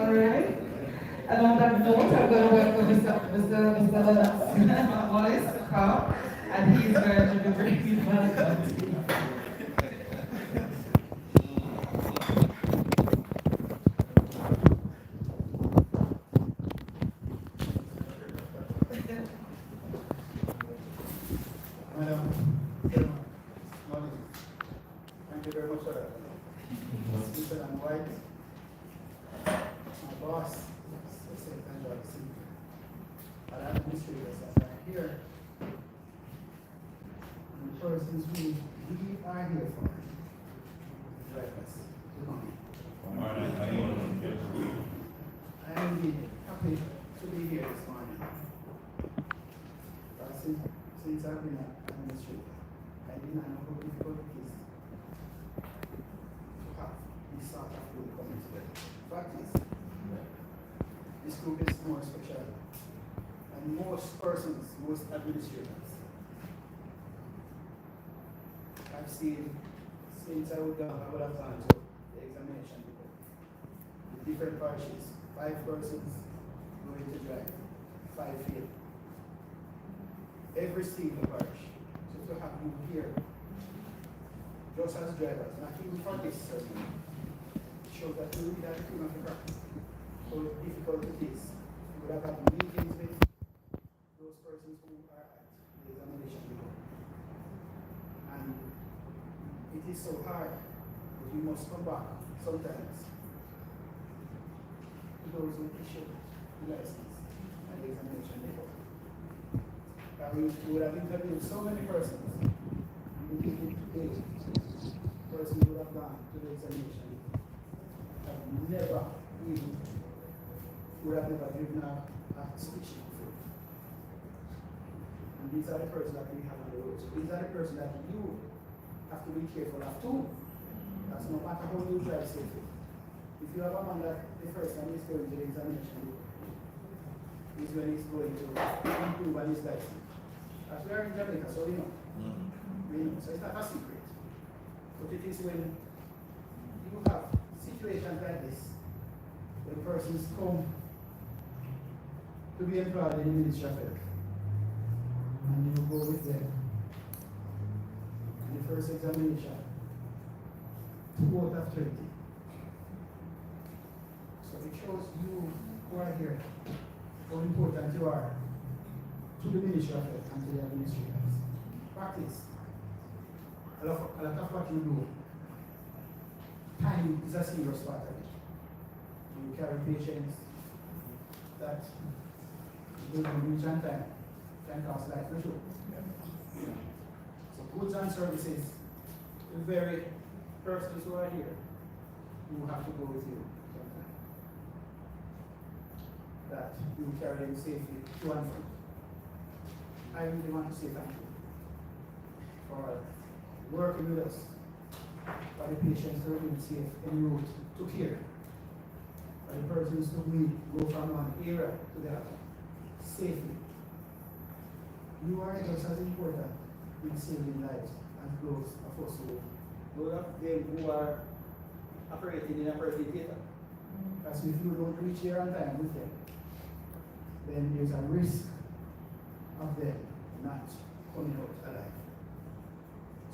Alright. And on that note, I'm going to welcome Mr. Lennox Wallace to come, and he's going to be bringing welcome to you. Madam, morning. Thank you very much for that. Mr. and White, my boss, Secretary of the City, and administrators that are here, and the persons who we are here for, drive us. Good morning. I am indeed happy to be here this morning. Since I've been an administrator, I did not know how difficult it is to have this sort of group coming together. Fact is, this group is more special than most persons, most administrators. I've seen, since I would have gone to the examination before, with different parishes, 5 persons going to drive, 5 fail. Every single parish. So to have you here, just as drivers, not even for this ceremony, shows that you really have to come and practice. How difficult it is. You would have had meetings with those persons who are at the examination before. And it is so hard, but you must come back sometimes to those who issue the license and the examination before. We would have interviewed so many persons. We did it today. Persons would have gone to the examination. Have never even would have never driven a switch before. And these are the persons that we have on the road. So these are the persons that you have to be careful of too. That's no matter how you drive safely. If you have a man that the first time he's going to the examination is when he's going to improve on his license. As we are in Jamaica, so we know. We know. So it's not a secret. But it is when you have situations like this, when persons come to be employed in the Ministry of Health, and you go with them. In the first examination, 2 out of 20. So it shows you who are here, how important you are to the Ministry of Health and to the administrators. Practice. A lot of what you do, time is a serious part of it. You carry patients that you don't reach on time, can cost life for sure. So goods and services, the very persons who are here, who have to go with you sometimes. That you carry them safely to and from. I really want to say thank you for working with us, for the patients who are being safe en route to care, for the persons who we go from one area to the other safely. You are just as important in saving lives as those of us who are operating in operating theater. Because if you don't reach here on time with them, then there's a risk of them not coming out alive.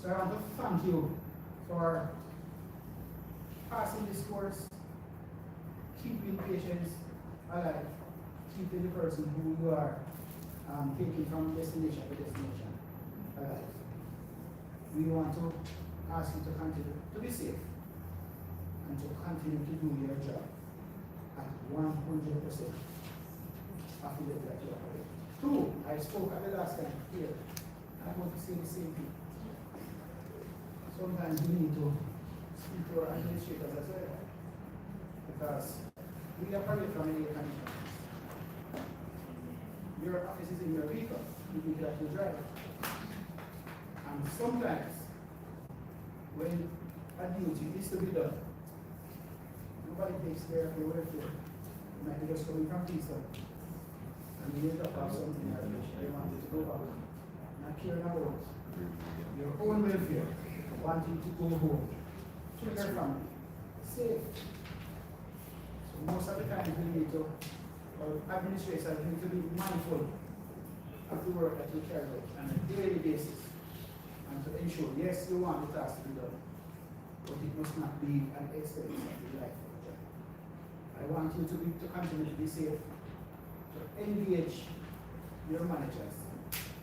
So I want to thank you for passing this course, keeping patients alive, keeping the person who you are taking from destination to destination alive. We want to ask you to continue to be safe and to continue to do your job at 100% of the level that you operate. 2, I spoke at the last time here. I want to say the same thing. Sometimes we need to speak to our administrators as well, because we operate from any conditions. Your office is in your vehicle, you think that you drive. And sometimes, when a duty is to be done, nobody takes care of your welfare. You might be just coming from Kingston. And you end up have something that you want to go back, not caring about your own welfare, wanting to go home to your family, safe. So Most of the time, we need to, administrators need to be mindful of the work that you carry out on a daily basis and to ensure, yes, you want the task to be done, but it must not be an expense of the life of the child. I want you to continue to be safe, to engage your managers,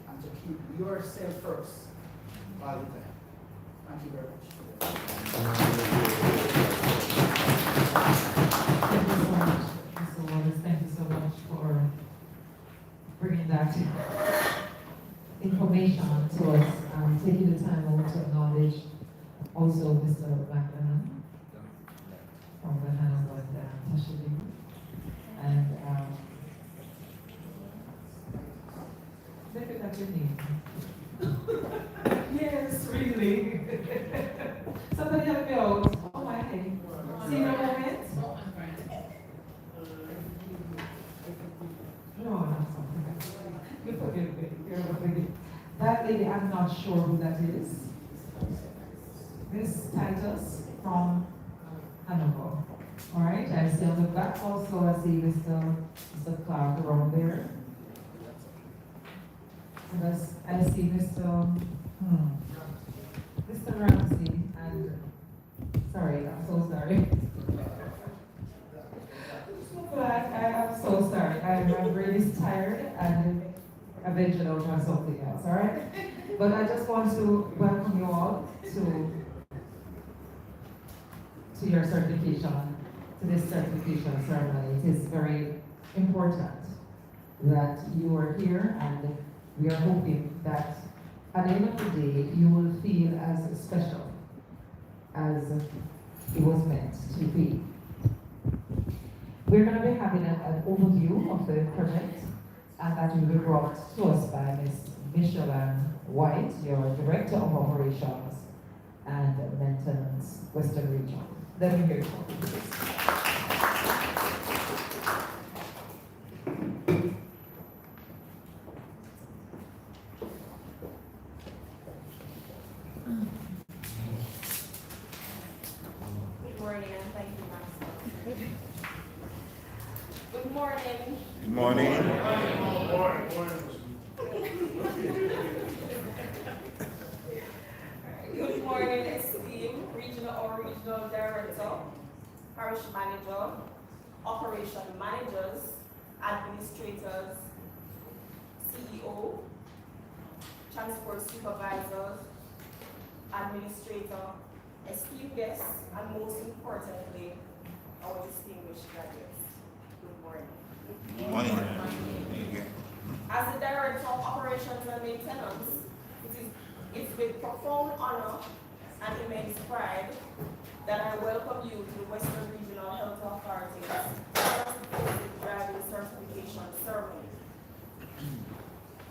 and to keep yourself first all the time. Thank you very much. Thank you so much, Mr. Wallace. Thank you so much for bringing that information to us, taking the time out to acknowledge also Mr. McLennan from the Hanover and Tashidi. And look at that your name. Yes, really. Somebody help me out. Oh my head. See your moment? No, not something. You forgive me. You're forgive. That lady, I'm not sure who that is. Miss Titus from Hanover. All right, I see on the back also, I see Mr. Clark around there. And I see Mr. Ramsey, and sorry, I'm so sorry. I'm so sorry. I'm really tired and I ventured out on something else, all right? But I just want to welcome you all to your certification, to this certification ceremony. It is very important that you are here, and we are hoping that at the end of the day, you will feel as special as it was meant to be. We're going to be having an overview of the project, and that will be brought to us by Ms. Micheline White, your Director of Operations and Maintenance, Western Region. Let me hear it from you, please. Good morning, and thank you, Master. Good morning. Good morning. Good morning, esteemed regional director, parish manager, operation managers, administrators, CEO, transport supervisors, administrator, esteemed guests, and most importantly, our distinguished graduates. Good morning. Good morning. Thank you. As the Director of Operations and Maintenance, it's with profound honor and immense pride that I welcome you to the Western Regional Health Authority's first Defensive Driving Certification Ceremony.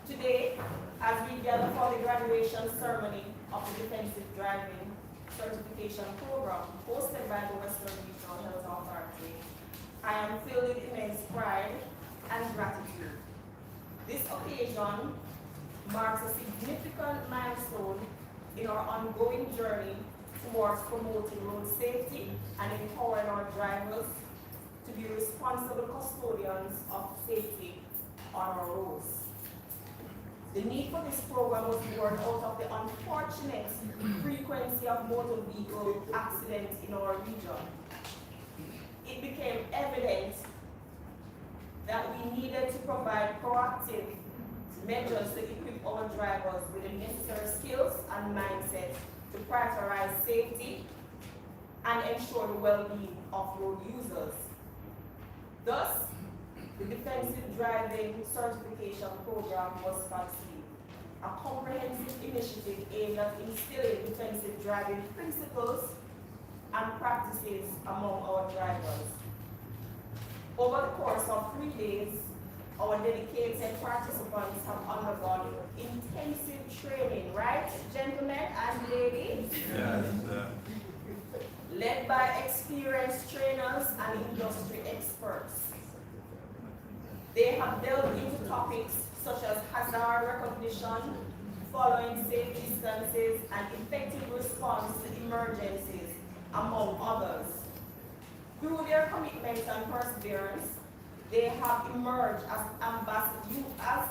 Today, as we gather for the graduation ceremony of the Defensive Driving Certification Program hosted by the Western Regional Health Authority, I am filled with immense pride and gratitude. This occasion marks a significant milestone in our ongoing journey towards promoting road safety and empowering our drivers to be responsible custodians of safety on our roads. The need for this program was born out of the unfortunate frequency of motor vehicle accidents in our region. It became evident that we needed to provide proactive measures to equip our drivers with the necessary skills and mindset to prioritize safety and ensure the well-being of road users. Thus, the Defensive Driving Certification Program was conceived, a comprehensive initiative aimed at instilling defensive driving principles and practices among our drivers. Over the course of 3 days, our dedicated participants have undergone intensive training, right, gentlemen and ladies? Yes. Led by experienced trainers and industry experts. They have delved into topics such as hazard recognition, following safe distances, and effective response to emergencies, among others. Through their their commitment and perseverance, they have emerged as ambassadors. You, as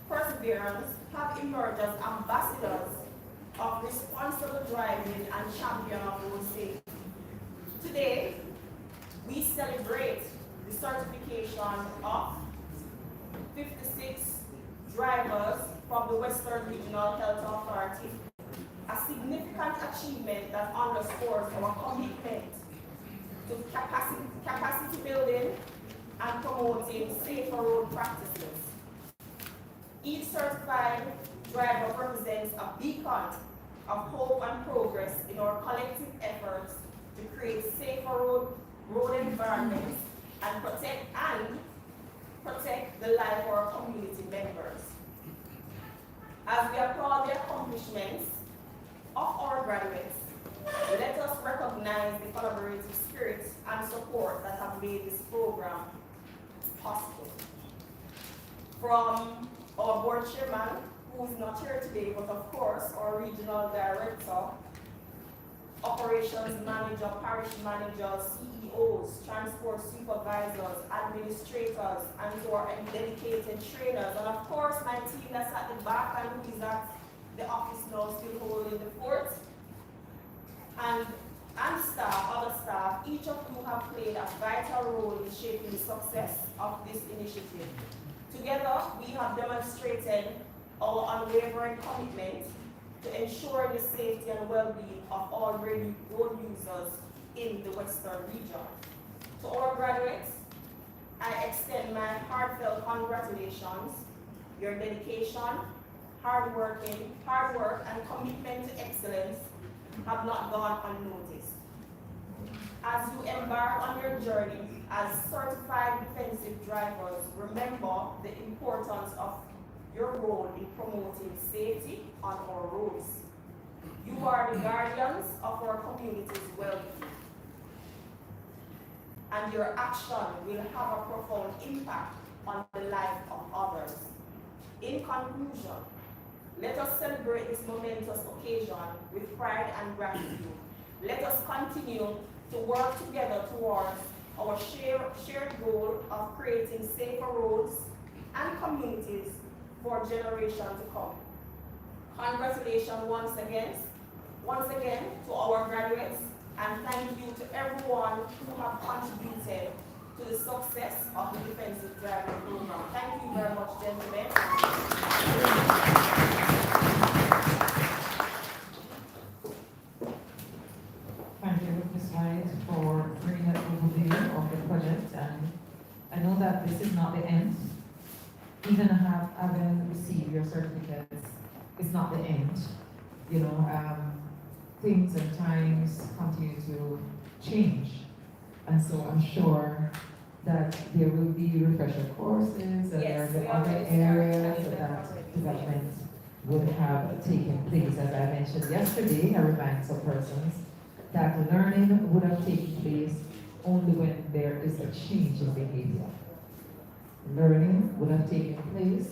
perseverance, have emerged as ambassadors of responsible driving and champion of road safety. Today, we celebrate the certification of 56 drivers from the Western Regional Health Authority, a significant achievement that underscores our commitment to capacity building and promoting safer road practices. Each certified driver represents a beacon of hope and progress in our collective efforts to create safer road environments and protect the life of our community members. As we applaud the accomplishments of our graduates, let us recognize the collaborative spirit and support that have made this program possible. From our board chairman, who is not here today, but of course our regional director, operations manager, parish managers, CEOs, transport supervisors, administrators, and to our dedicated trainers, and of course my team that's at the back and who is at the office now still holding the fort, and staff, other staff, each of you have played a vital role in shaping the success of this initiative. Together, we have demonstrated our unwavering commitment to ensure the safety and well-being of all road users in the Western region. To our graduates, I extend my heartfelt congratulations. Your dedication, hard work and commitment to excellence have not gone unnoticed. As you embark on your journey as certified defensive drivers, remember the importance of your role in promoting safety on our roads. You are the guardians of our community's well-being, and your action will have a profound impact on the life of others. In conclusion, let us celebrate this momentous occasion with pride and gratitude. Let us continue to work together towards our shared goal of creating safer roads and communities for generations to come. Congratulations once again to our graduates, and thank you to everyone who have contributed to the success of the defensive driving program. Thank you very much, gentlemen. Thank you, Ms. White, for bringing that overview of the project. And I know that this is not the end. Even having received your certificates is not the end. You know, things and times continue to change. And so I'm sure that there will be refresher courses and there will be other areas that development would have taken place. As I mentioned yesterday, I remind some persons that learning would have taken place only when there is a change in behavior. Learning would have taken place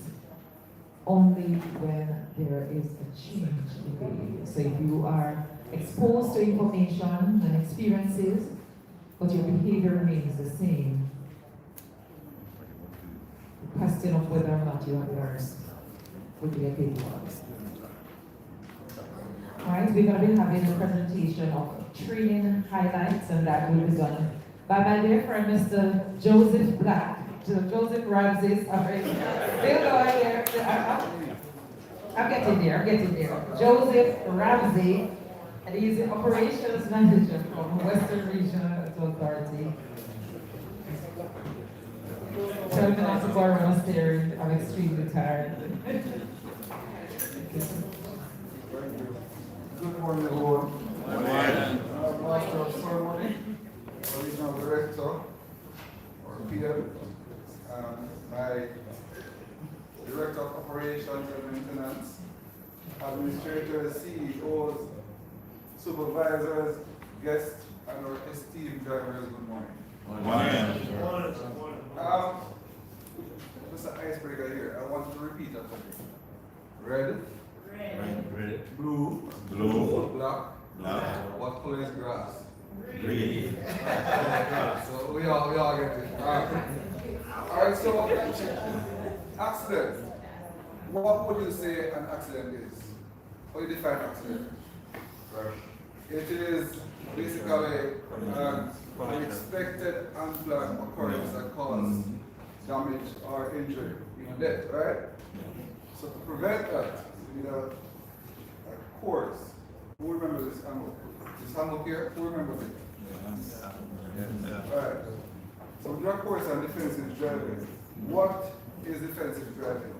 only when there is a change in behavior. So if you are exposed to information and experiences, but your behavior remains the same, the question of whether or not you have learned would be a big one. Alright, we're going to be having a presentation of training highlights, and that will be done by my dear friend Mr. Joseph Black. Joseph Ramsey, sorry. Still going there. I'm getting there. Joseph Ramsey, and he's the operations manager from Western Regional Authority. Tell me not to borrow my steering. I'm extremely tired. Good morning, everyone. Good morning. Master of Ceremony, Regional Director, or PM, my Director of Operations and Maintenance, Administrators, CEOs, Supervisors, guests, and our esteemed drivers, good morning. Just an icebreaker here. I want to repeat after me. Red. Red. Blue. Blue. Black. Black. What color is grass? Green. So y'all get it. Alright, so accident. What would you say an accident is? How do you define accident? It is basically an unexpected unplanned occurrence that causes damage or injury, even death, right? So to prevent that, we need a course. Who remembers this handbook? This handbook here, who remembers it? Alright. So we do a course on defensive driving. What is defensive driving?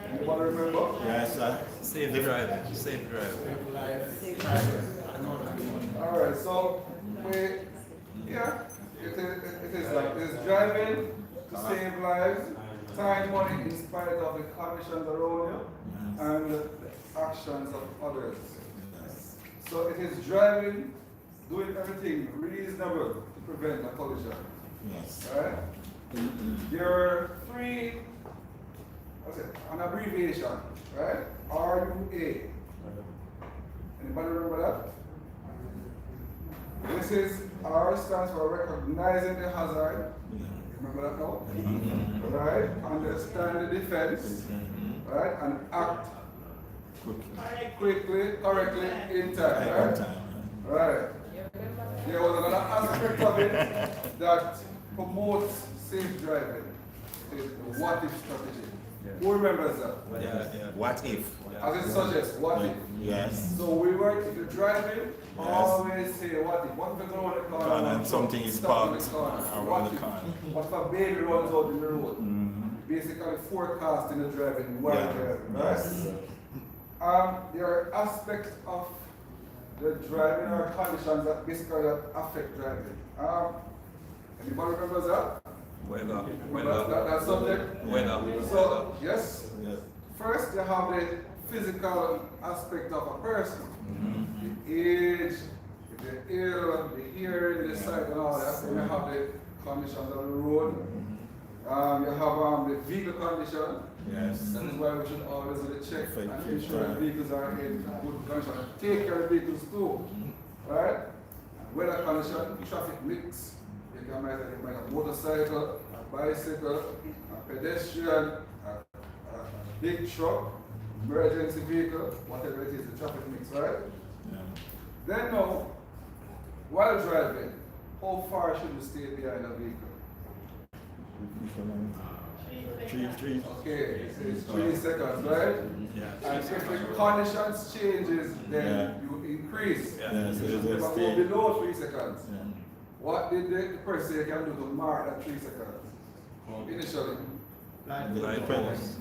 Anybody remember? Yes, sir. Safe driving. Safe driving. Alright, so yeah, it is like this driving to save lives, time, money in spite of the conditions around you and the actions of others. So it is driving, doing everything reasonable to prevent a collision. Yes. Alright? There are three, what's it, an abbreviation, right? RUA. Anybody remember that? This is R stands for recognizing the hazard. Remember that now? Right? Understand the defense. Right? And act quickly, correctly, in time. Right? Right. There was another aspect of it that promotes safe driving. It is the what if strategy. Who remembers that? Yeah. What if? As it suggests, what if? Yes. So we were, if you're driving, always say what if. What if you go on the corner And something is stop in parked the corner? around What the if? corner. What if a baby runs out in the road? Basically forecasting the driving while Yeah. driving, right? Yes. There are aspects of the driving or conditions that basically affect driving. Anybody remembers that? That subject? So, yes. Yes. First, you have the physical aspect of a person. The age, if they're ill, the hearing, the sight, and all that. Then you have the conditions of the road. You have the vehicle condition. Yes. That is why we should always do the check Fit, and fit, ensure the right. vehicles are in good condition. Take care of the vehicles too. Right? Weather condition, traffic mix. You might have a motorcycle, a bicycle, a pedestrian, a big truck, emergency vehicle, whatever it is, the traffic mix, right? Yeah. Then now, while driving, how far should you stay behind a vehicle? Three. Okay, it's 3 seconds, right? Yeah. And if the conditions changes, then you increase. Yeah. You So should you never just go stay. below 3 seconds. Yeah. What did the person say can do to mark that 3 seconds? Initially. Depends.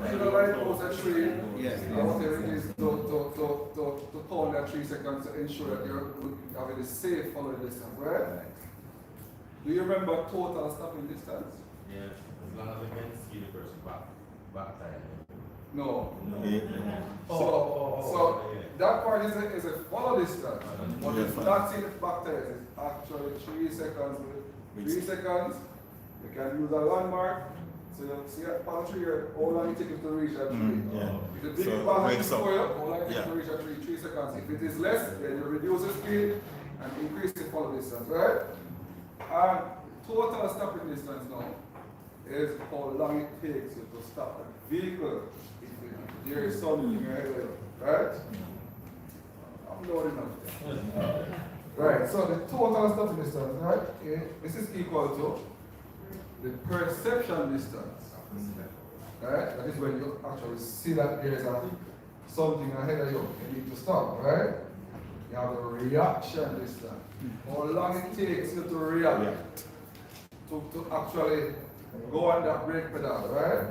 Should the light post at 3? Yes. Or whatever it is to count that 3 seconds to ensure that you're having a safe following distance, right? Do you remember total stopping distance? Yes, as long as I can see the person back time. No. Yeah. So that part is a follow distance. But Yeah, it's fine. not seeing it back there. It's actually 3 seconds. 3 seconds. You can use a landmark. So you see that part of 3 here, how long it takes you to reach that 3. Yeah. If the big So part when is some- for you, how long it takes Yeah. to reach that 3 seconds. If it is less, then you reduce the speed and increase the follow distance, right? And total stopping distance now is how long it takes you to stop a vehicle if there is something ahead of you, right? I'm loading up. Right, so the total stopping distance, right? This is equal to the perception distance. Right? That is when you actually see that there is something ahead of you. You need to stop, right? You have the reaction distance. How long it takes you to react. To actually go on that brake pedal, right?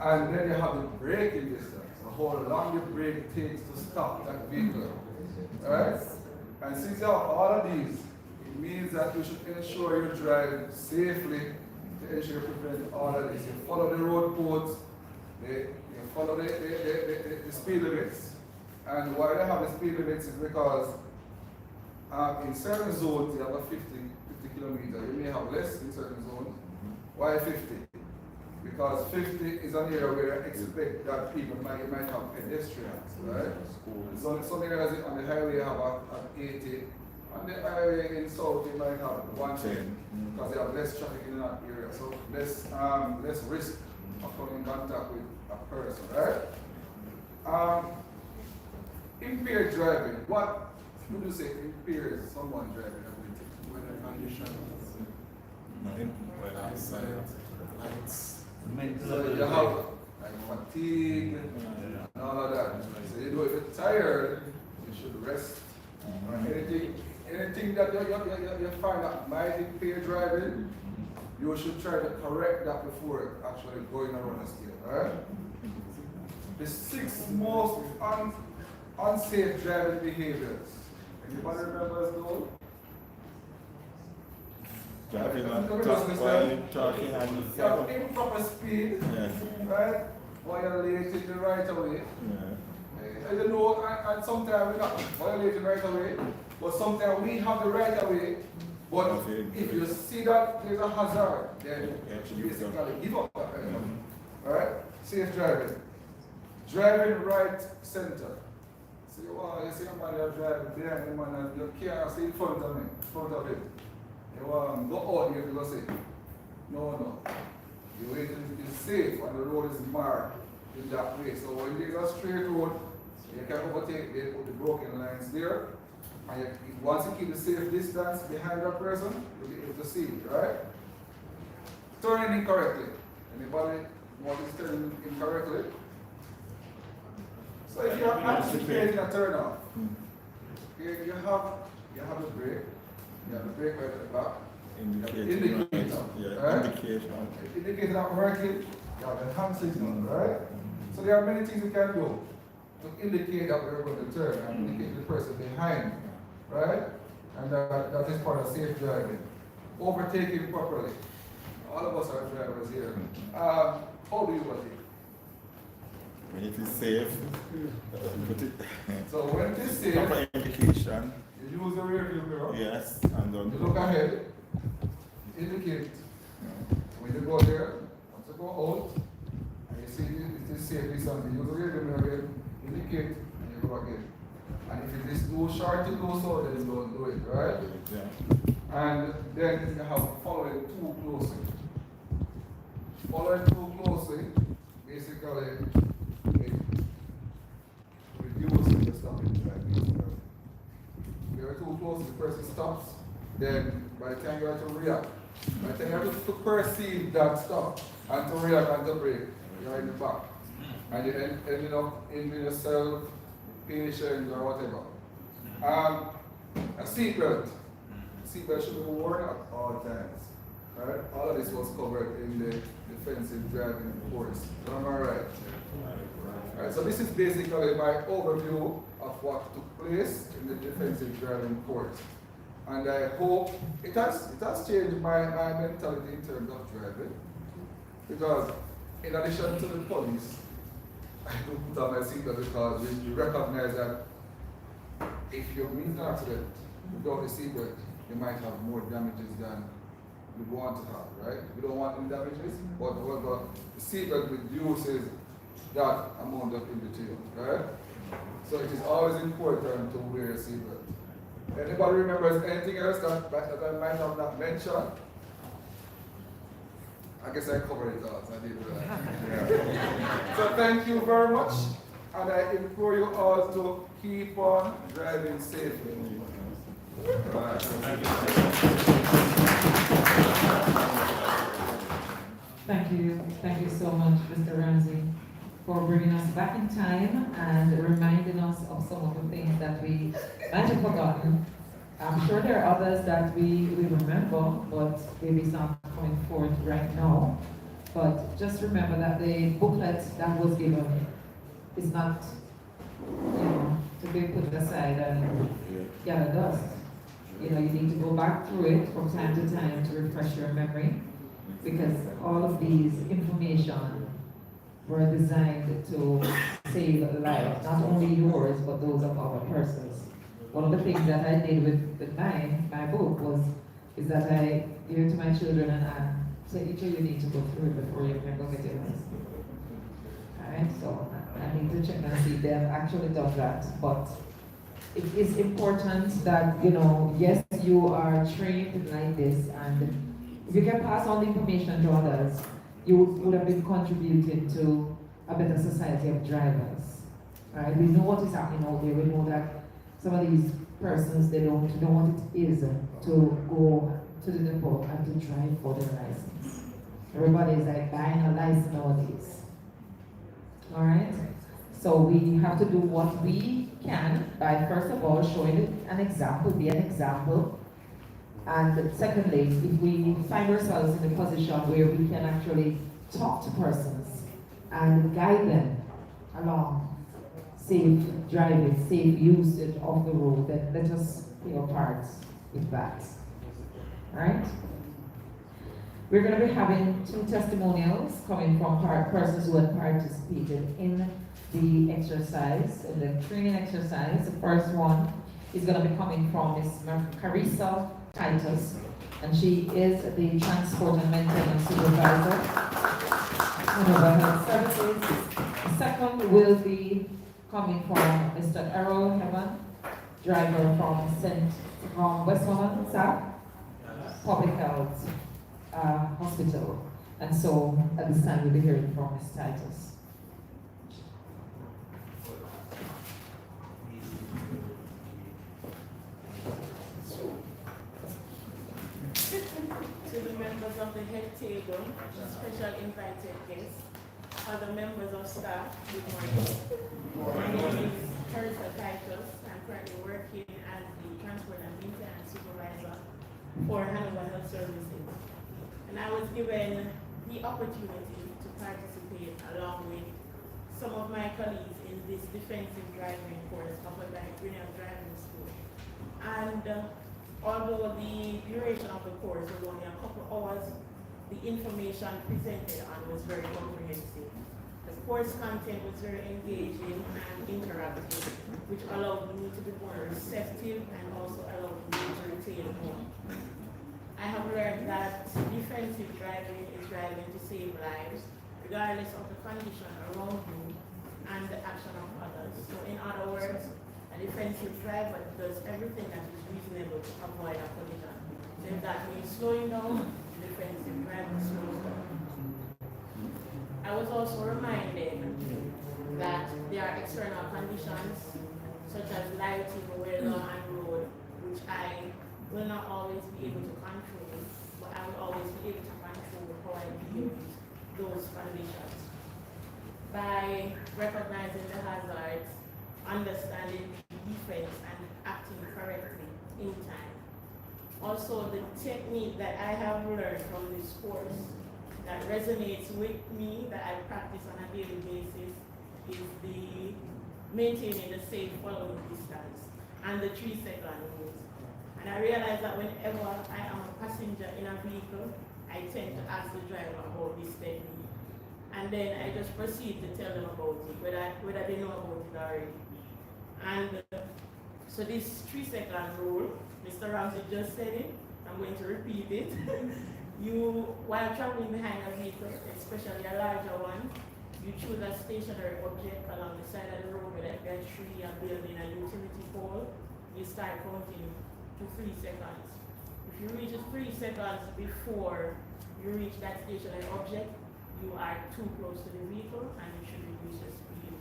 And then you have the braking distance. So how long the brake takes to stop that vehicle. Right? And since you have all of these, it means that you should ensure you drive safely to ensure you prevent all of this. You follow the road codes, you follow the speed limits. And why they have the speed limits is because in certain zones you have a 50 kilometers. You may have less in certain zones. Why 50? Because 50 is an area where I expect that people might have pedestrians, right? So some areas on the highway have an 80 On the highway in South, you might have 110 because they have less traffic in that area, so less risk of coming in contact with a person, right? Impaired driving. What would you say impairs someone driving ability? Weather conditions, lights, So you have like fatigue and all of that. So you know if you're tired, you should rest. Or anything that you find that might impair driving, you should try to correct that before actually going around the scale, right? The 6 most unsafe driving behaviors. Anybody remember those? Driving while talking and You have improper speed, yes. right? Violating the right of way. Yeah. You know, and sometimes we're not violating right of way, but sometimes we have the right of way. But Okay. if you see that there's a hazard, then Yeah, you basically give up that right. Alright? Safe driving. Driving right center. See, wow, you see a man you're driving behind him and you can't see in front of him, You want to go out here to go say, no. You wait till it's safe and the road is marked in that way. So when you go straight road, you can overtake, they put the broken lines there. And once you keep the safe distance behind that person, you'll be able to see it, right? Turning incorrectly. Anybody what is turning incorrectly? So if you're anticipating a turn off, you have the brake, you have the brake right at the back, Indicator. Yeah, right? indication. Indicator not working, you have the hand signal, right? So there are many things you can do to indicate that we're going to turn and indicate the person behind, right? And that is part of safe driving. Overtaking properly. All of us are drivers here. How do you overtake? When it is safe, put it. So when it is safe, Proper indication. you use the rear view mirror. Yes, and You then look ahead, you indicate. When you go there, once you go out, and you see it is safe, something, use the rear view mirror again, indicate, and you go again. And if it is too short to do so, then you don't do it, right? yeah. And then you have following too closely. Following too closely, basically, it reduces the stopping time. If you're too close, the person stops, then by the time you have to react, by the time you have to perceive that stop and to react and to brake, you're in the back. And you ended up injuring yourself, patient, or whatever. A seatbelt. Seatbelt should be worn at all times. Right? All of this was covered in the defensive driving course. Am I right? Right, so this is basically my overview of what took place in the defensive driving course. And I hope it has changed my mentality in terms of driving. Because in addition to the police, I do put on my seatbelt because you recognize that if you meet an accident without the seatbelt, you might have more damages than you want to have, right? We don't want any damages, but however, the seatbelt reduces that amount of injury, right? So it is always important to wear a seatbelt. Anybody remembers anything else that I might have not mentioned? I guess I covered it all, so I did that. So thank you very much, and I implore you all to keep on driving safely. Thank you so much, Mr. Ramsey, for bringing us back in time and reminding us of some of the things that we might have forgotten. I'm sure there are others that we remember, but maybe some coming forth right now. But just remember that the booklet that was given is not, to be put aside and gather dust. You need to go back through it from time to time to refresh your memory, because all of these information were designed to save lives, not only yours, but those of other persons. One of the things that I did with my book is that I give it to my children and I say, each of you need to go through it before you can go get your license. Alright, so I need to check and see if they have actually done that, but it is important that, you know, yes, you are trained like this, and if you can pass on the information to others, you would have been contributing to a better society of drivers. Right? We know what is happening out there. We know that some of these persons, they don't know what it is to go to the depot and to drive for their license. Everybody is like buying a license nowadays. Alright? So we have to do what we can by first of all showing an example, be an example. And secondly, if we find ourselves in a position where we can actually talk to persons and guide them along safe driving, safe usage of the road, then let us play our parts with that. Alright? We're going to be having 2 testimonials coming from persons who had participated in the exercise, in the training exercise. The first one is going to be coming from Ms. Carissa Titus, and she is the Transport and Maintenance Supervisor in Urban Health Services. The second will be coming from Mr. Errol Heaven, driver from Westmoreland, Public Health Hospital. And so at this time we'll be hearing from Ms. Titus. To the members of the head table, special invited guests, other members of staff, good morning. My name is Carissa Titus. I'm currently working as the Transport and Maintenance Supervisor for Hanover Health Services. And I was given the opportunity to participate along with some of my colleagues in this defensive driving course offered by Grinnell Driving School. And although the duration of the course was only a couple hours, the information presented on was very comprehensive. The course content was very engaging and interactive, which allowed me to be more receptive and also allowed me to retain more. I have learned that defensive driving is driving to save lives, regardless of the condition around you and the action of others. So in other words, a defensive driver does everything that is reasonable to avoid a collision. So if that means slowing down, the defensive driver slows down. I was also reminded that there are external conditions such as lighting, weather, and road, which I will not always be able to control, but I will always be able to control how I deal with those conditions. By recognizing the hazards, understanding the defense, and acting correctly in time. Also, the technique that I have learned from this course that resonates with me, that I practice on a daily basis, is the maintaining the safe following distance and the 3-second rule. And I realize that whenever I am a passenger in a vehicle, I tend to ask the driver about this technique. And then I just proceed to tell them about it, whether they know about it already. And so this 3-second rule, Mr. Ramsey just said it, I'm going to repeat it. While traveling behind a vehicle, especially a larger one, you choose a stationary object along the side of the road, whether it be a tree, a building, a utility pole. You start counting to 3 seconds. If you reach 3 seconds before you reach that stationary object, you are too close to the vehicle and you should reduce your speed.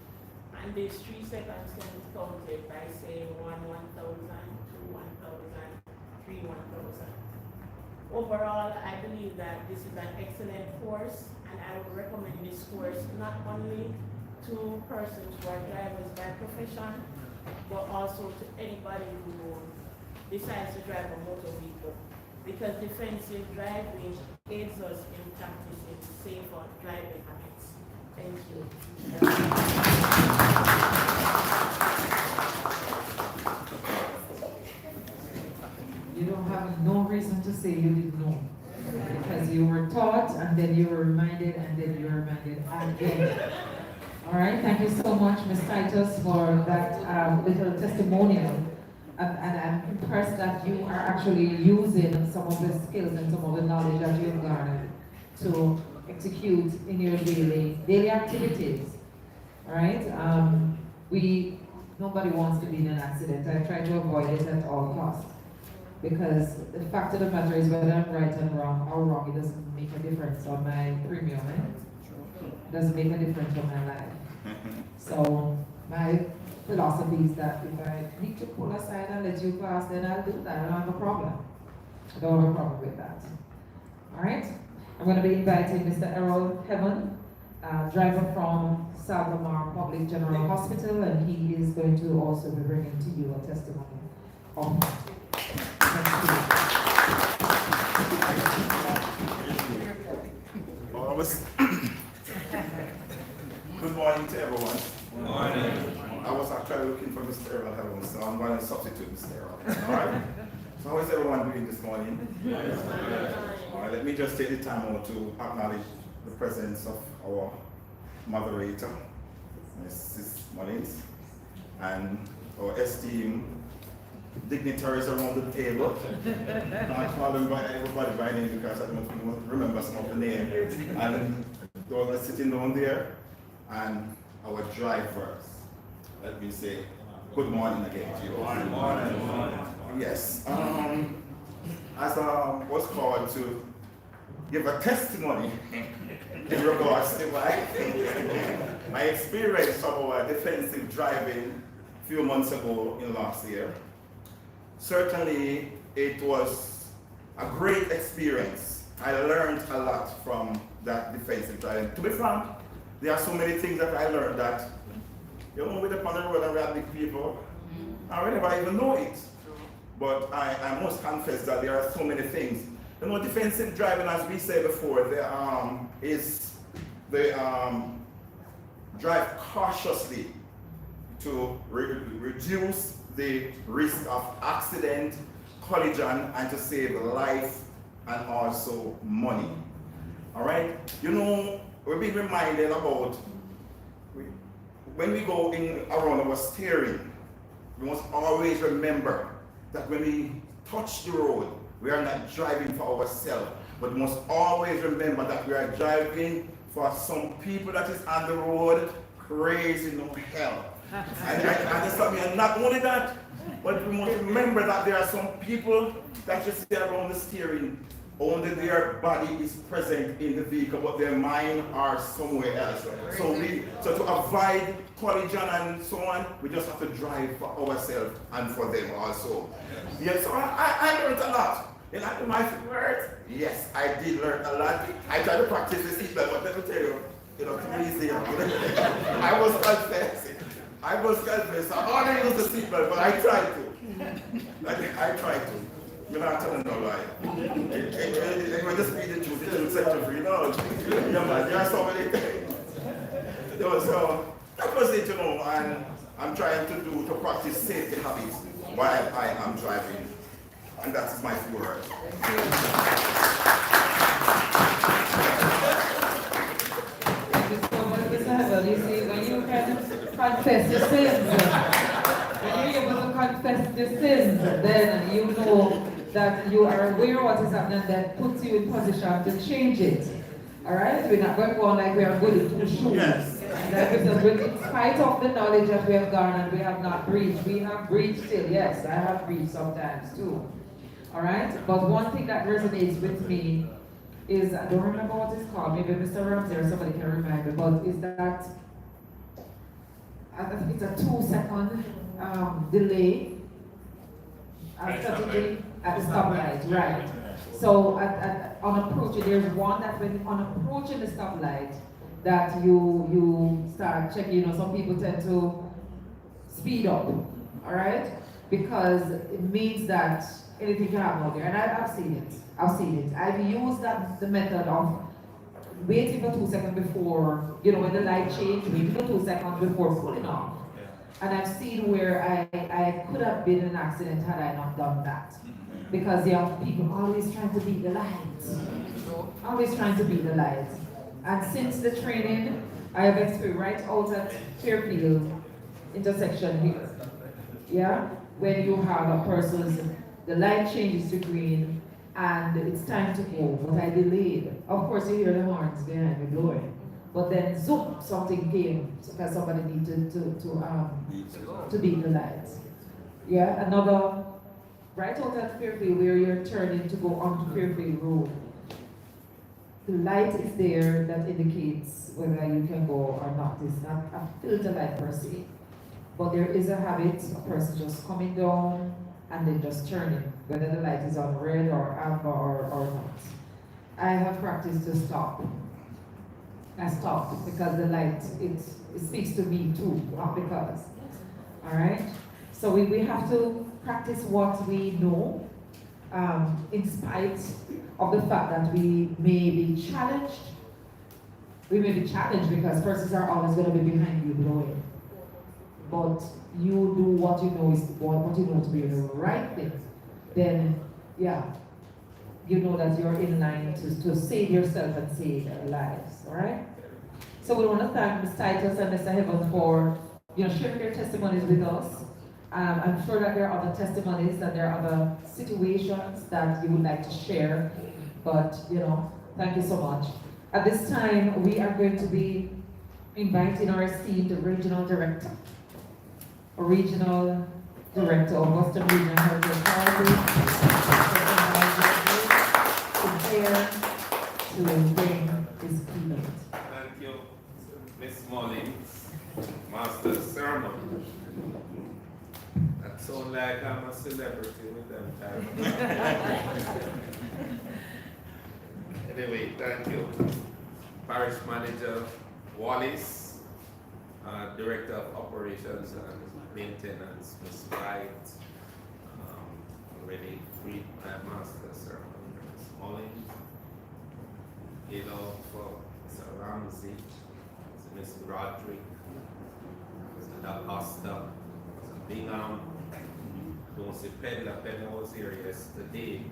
And these 3 seconds can be counted by saying 1, 1,000, 2, 1,000, 3, 1,000. Overall, I believe that this is an excellent course, and I would recommend this course not only to persons who are drivers by profession, but also to anybody who decides to drive a motor vehicle, because defensive driving aids us in practicing safer driving habits. Thank you. You don't have no reason to say you didn't know, because you were taught, and then you were reminded, and then you were reminded again. All right, thank you so much, Ms. Titus, for that little testimonial. And I'm impressed that you are actually using some of the skills and some of the knowledge that you've garnered to execute in your daily activities. All right, we Nobody wants to be in an accident. I try to avoid it at all costs. Because the fact of the matter is whether I'm right and wrong or wrong, it doesn't make a difference on my premium. It doesn't make a difference on my life. So my philosophy is that if I need to pull aside and let you pass, then I'll do that. I don't have a problem. I don't have a problem with that. All right? I'm going to be inviting Mr. Errol Heaven, driver from Salvamar Public General Hospital, and he is going to also be bringing to you a testimony of Good morning to everyone. Good morning. I was actually looking for Mr. Errol Heaven, so I'm going to substitute Mr. Errol. All right? So how is everyone doing this morning? All right, let me just take the time out to acknowledge the presence of our moderator, Mrs. Mullins, and our esteemed dignitaries around the table. Not call them by everybody by name because I don't remember some of the names. And those are sitting down there, and our drivers. Let me say good morning again to you. Good morning. Yes. As I was called to give a testimony in regards to my experience of our defensive driving a few months ago in last year. Certainly, it was a great experience. I learned a lot from that defensive driving. To be frank, there are so many things that I learned that, you know, with the on the road and we are big people, I really never even know it. But I must confess that there are so many things. You know, defensive driving, as we said before, drive cautiously to reduce the risk of accident, collision, and to save life and also money. All right? You know, we're being reminded about when we go in around our steering, we must always remember that when we touch the road, we are not driving for ourselves, but we must always remember that we are driving for some people that is on the road crazy no hell. And not only that, but we must remember that there are some people that you see around the steering, only their body is present in the vehicle, but their mind are somewhere else. So to avoid collision and so on, we just have to drive for ourselves and for them also. Yes, so I learned a lot. You like my words? Yes, I did learn a lot. I tried to practice the seatbelt, but let me tell you, too easy. I was confessing. I hardly use the seatbelt, but I tried to. I tried to. You're not telling no lie. When just read the truth, it will set you free. No, there are so many things. So that was it, and I'm trying to practice safety habits while I am driving. And that's my few words. Thank you so much, Mr. Heaven. You see, when you can confess your sins, when you're able to confess your sins, then you know that you are aware of what is happening, that puts you in position to change it. All right? We're not going to go on like we are good to the shoe. Yes. In spite of the knowledge that we have gone and we have not breached, we have breached still. Yes, I have breached sometimes too. All right? But one thing that resonates with me is, I don't remember what it's called, maybe Mr. Ramsey or somebody can remind me, but is that, I think it's a 2-second delay strategy at the stoplight, right? So on approaching, there's one that when on approaching the stoplight, that you start checking, some people tend to speed up, all right? Because it means that anything can happen out there, and I've seen it. I've used the method of waiting for 2 seconds before, when the light changes, waiting for 2 seconds before pulling off. And I've seen where I could have been in an accident had I not done that. Because there are people always trying to beat the lights. Always trying to beat the lights. And since the training, I have experienced right out at Fairfield intersection here. Yeah? When you have a person's, the light changes to green and it's time to go, but I delayed. Of course you hear the horns behind me blowing. But then zoom, something came because somebody needed to beat the lights. Yeah, another right out at Fairfield where you're turning to go onto Fairfield Road. The light is there that indicates whether you can go or not. It's not a filter light per se. But there is a habit, a person just coming down and then just turning, whether the light is on red or amber or not. I have practiced to stop. I stopped because the light, it speaks to me too, not because. Alright? So we have to practice what we know, in spite of the fact that we may be challenged. We may be challenged because persons are always going to be behind you blowing. But you do what you know is what you know to be the right thing. Then, yeah, you know that you're in line to save yourself and save lives. All right? So we want to thank Ms. Titus and Mr. Heaven for sharing their testimonies with us. I'm sure that there are other testimonies and there are other situations that you would like to share. But, thank you so much. At this time, we are going to be inviting our esteemed regional director of Western Regional Health Authority, to bring his keynote. Thank you, Miss Mullins, Master Sermon. That sounds like I'm a celebrity with them time. Anyway, thank you. Parish Manager Wallace, Director of Operations and Maintenance, Ms. Wright, already greet my Master Sermon, Ms. Mullins, for Mr. Ramsey, Ms. Roderick, Mr. DaCosta, Mr. Bingham, don't see Pedler was here yesterday,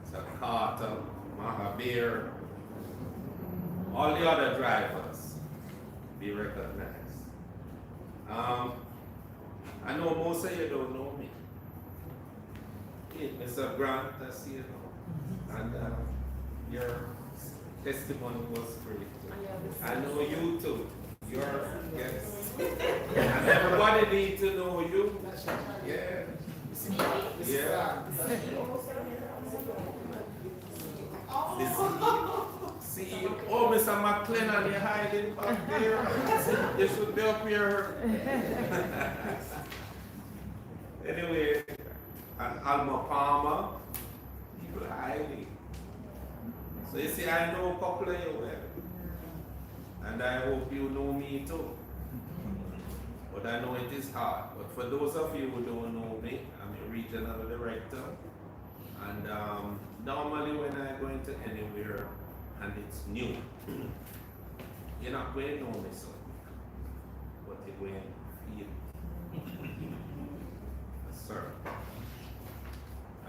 Mr. Carter, Mahabir, all the other drivers be recognized. I know most of you don't know me. Hey, Mr. Grant, I see you know. And your testimony was great. I know you too. Yes. And everybody needs to know you. Yeah. Yeah. See, oh, Mr. McLennan, you're hiding back there. You should be up here. Anyway, and Alma Palmer, people hiding. So you see, I know a couple of you well. And I hope you know me too. But I know it is hard. But for those of you who don't know me, I'm a regional director. And normally when I go into anywhere and it's new, you're not going to know me so. But you're going to feel. Yes, sir.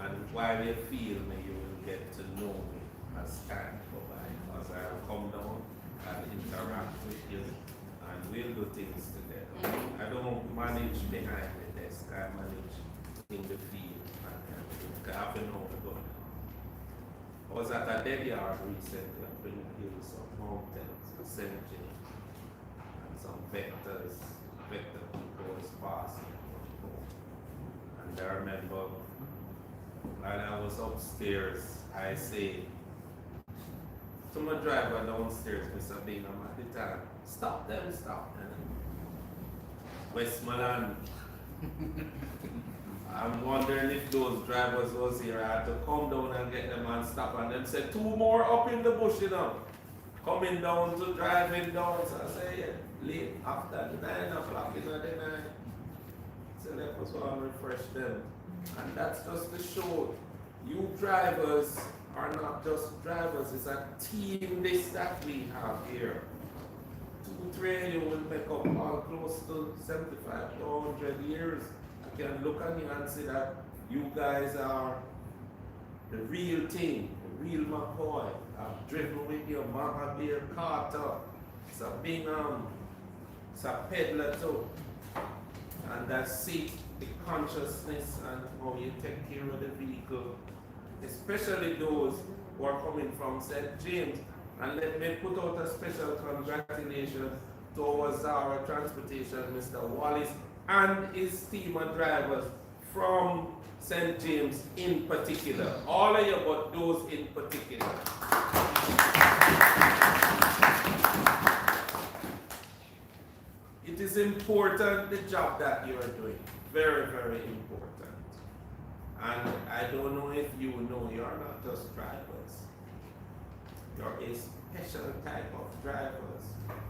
And while you feel me, you will get to know me as time go by. As I will come down and interact with you and we'll do things together. I don't manage behind the desk, I manage in the field and I have to know what's going on. I was at a dead yard recently and bringing here some mountains, a cemetery, and some vector people was passing. And I remember while I was upstairs, I say to my driver downstairs, Mr. Bingham at the time, stop them. Westmoreland. I'm wondering if those drivers was here. I had to come down and get them and stop and them said 2 more up in the bush, coming down to driving down. So I say, yeah, late after 9 o'clock in the night. So let us go and refresh them. And that's just to show you drivers are not just drivers, it's a team this that we have here. 2-3 you will make up all close to 75 to 100 years. I can look at you and say that you guys are the real team, the real McCoy. I've driven with you, Mahabir, Carter, it's a Bingham, it's a Pedler too. And I see the consciousness and how you take care of the vehicle, especially those who are coming from St. James. And let me put out a special congratulations to our Zara Transportation, Mr. Wallace, and his team of drivers from St. James in particular. All of you, but those in particular. It is important, the job that you are doing. Very, very important. And I don't know if you know, you are not just drivers. You're a special type of drivers.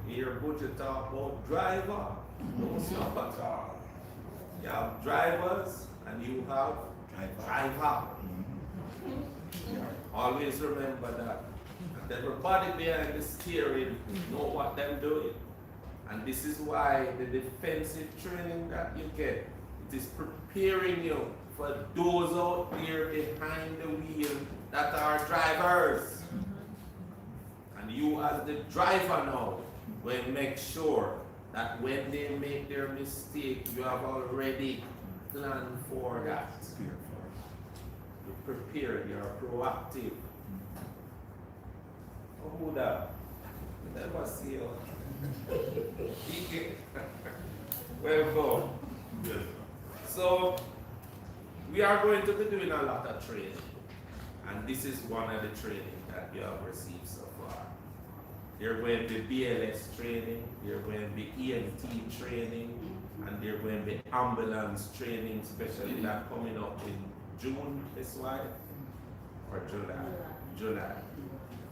You hear Butcher talk about driver, no stop at all. You have drivers and you have driver. Always remember that. And everybody behind the steering know what they're doing. And this is why the defensive training that you get, it is preparing you for those out there behind the wheel that are drivers. And you as the driver now will make sure that when they make their mistake, you have already planned for that. You're prepared, you're proactive. Oh, who that? Never see you. Well done. So, we are going to be doing a lot of training. And this is one of the training that you have received so far. You're going to be BLS training, you're going to be EMT training, and you're going to be ambulance training, especially that coming up in June, this why? Or July? July.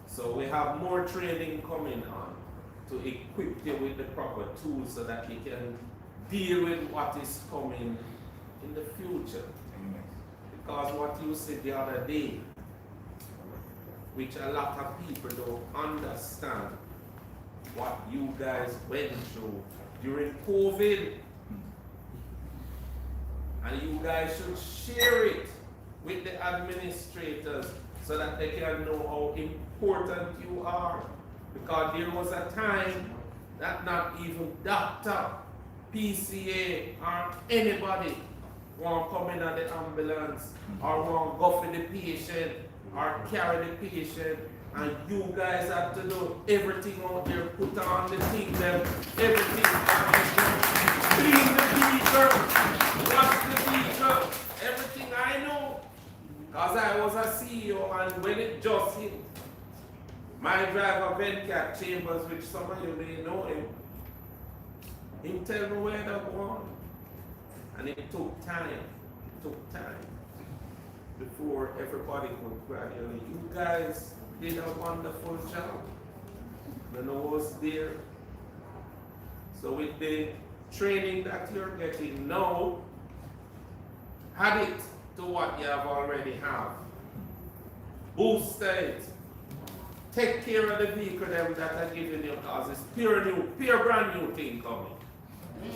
So we have more training coming on to equip you with the proper tools so that you can deal with what is coming in the future. Because what you said the other day, which a lot of people don't understand, what you guys went through during COVID. And you guys should share it with the administrators so that they can know how important you are. Because there was a time that not even doctor, PCA, or anybody want to come in at the ambulance or want to go for the patient or carry the patient, and you guys have to do everything out there, put on the thing, them, everything, clean the beaker, wash the beaker, everything I know. Because I was a CEO, and when it just hit, my driver, Venkat Chambers, which some of you may know him, he tell me where they're going. And it took time. Before everybody could gradually. You guys did a wonderful job. The nose there. So with the training that you're getting now, add it to what you have already have. Boost it. Take care of the vehicle that are giving you, because it's pure brand new thing coming.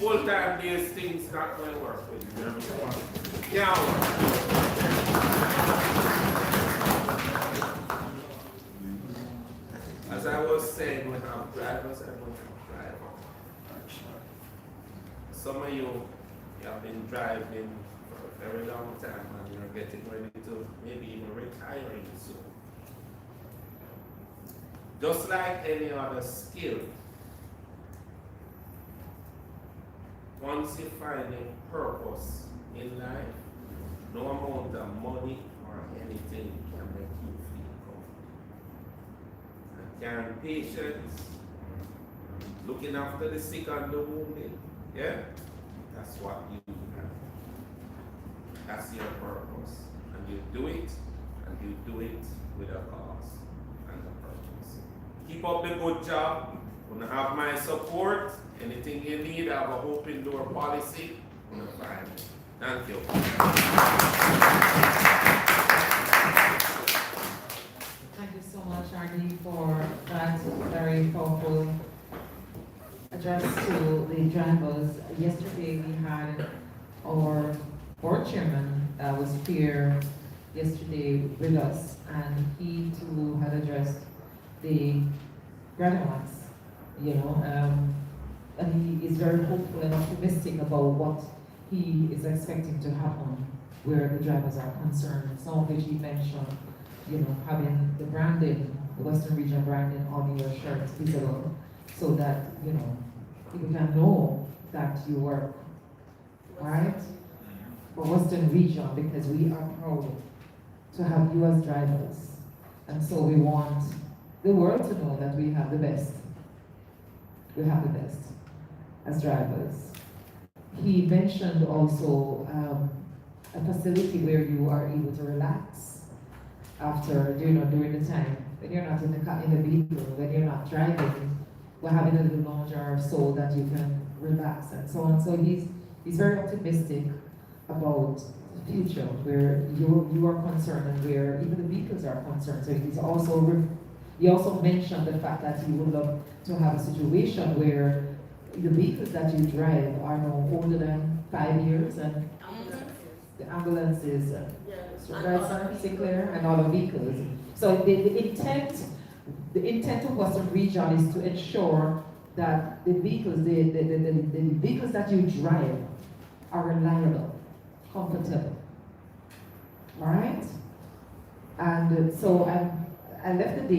All time these things not going to work with you. Yeah. As I was saying, we have drivers and we have drivers. Some of you have been driving for a very long time and you're getting ready to maybe even retiring soon. Just like any other skill, once you find a purpose in life, no amount of money or anything can make you feel comfortable. And carrying patience, looking after the sick and the wounded, yeah? That's what you have. That's your purpose. And you do it, and you do it with a cause and a purpose. Keep up the good job. Gonna have my support. Anything you need, I have a open door policy. Gonna find it. Thank you. Thank you so much, Arnie, for that very powerful address to the drivers. Yesterday we had our board chairman was here yesterday with us, and he too had addressed the graduates, and he is very hopeful and optimistic about what he is expecting to happen where the drivers are concerned. Some of which he mentioned having the branding, the Western Region branding on your shirt visible, so that, people can know that you work, right, for Western Region, because we are proud to have you as drivers. And so we want the world to know that we have the best. We have the best as drivers. He mentioned also a facility where you are able to relax after, during the time when you're not in the vehicle, when you're not driving. We're having a little lounge or so that you can relax and so on. So he's very optimistic about the future where you are concerned and where even the vehicles are concerned. So he also mentioned the fact that he would love to have a situation where the vehicles that you drive are no older than 5 years, and the ambulances, Sinclair, and all the vehicles. So the intent of Western Region is to ensure that the vehicles that you drive are reliable, comfortable. All right? And so I ended the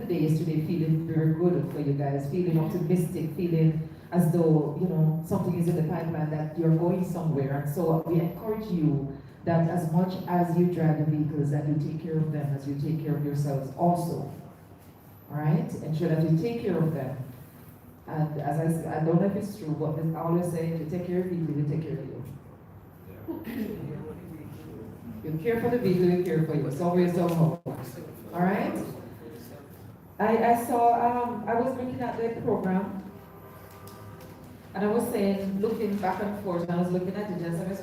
day yesterday feeling very good for you guys, feeling optimistic, feeling as though, something is in the pipeline, that you're going somewhere. And so we encourage you that as much as you drive the vehicles, that you take care of them as you take care of yourselves also. All right? Ensure that you take care of them. And as I said, I don't know if it's true, but I always say, if you take care of people, we take care of you. You care for the vehicle, you care for you. It's always the hope. All right? I saw, I was looking at the program, and I was saying, looking back and forth, and I was looking at it, and I was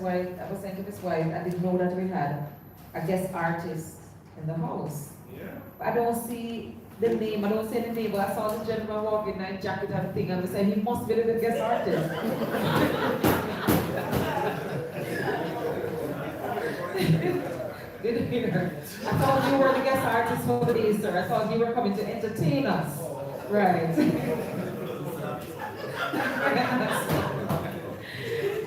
saying to Miss White, I didn't know that we had a guest artist in the house. Yeah. I don't see the name, I don't see the name, but I saw this gentleman walking in a jacket and thing, and I said, he must be the guest artist. I thought you were the guest artist for the day, sir. I thought you were coming to entertain us. Right.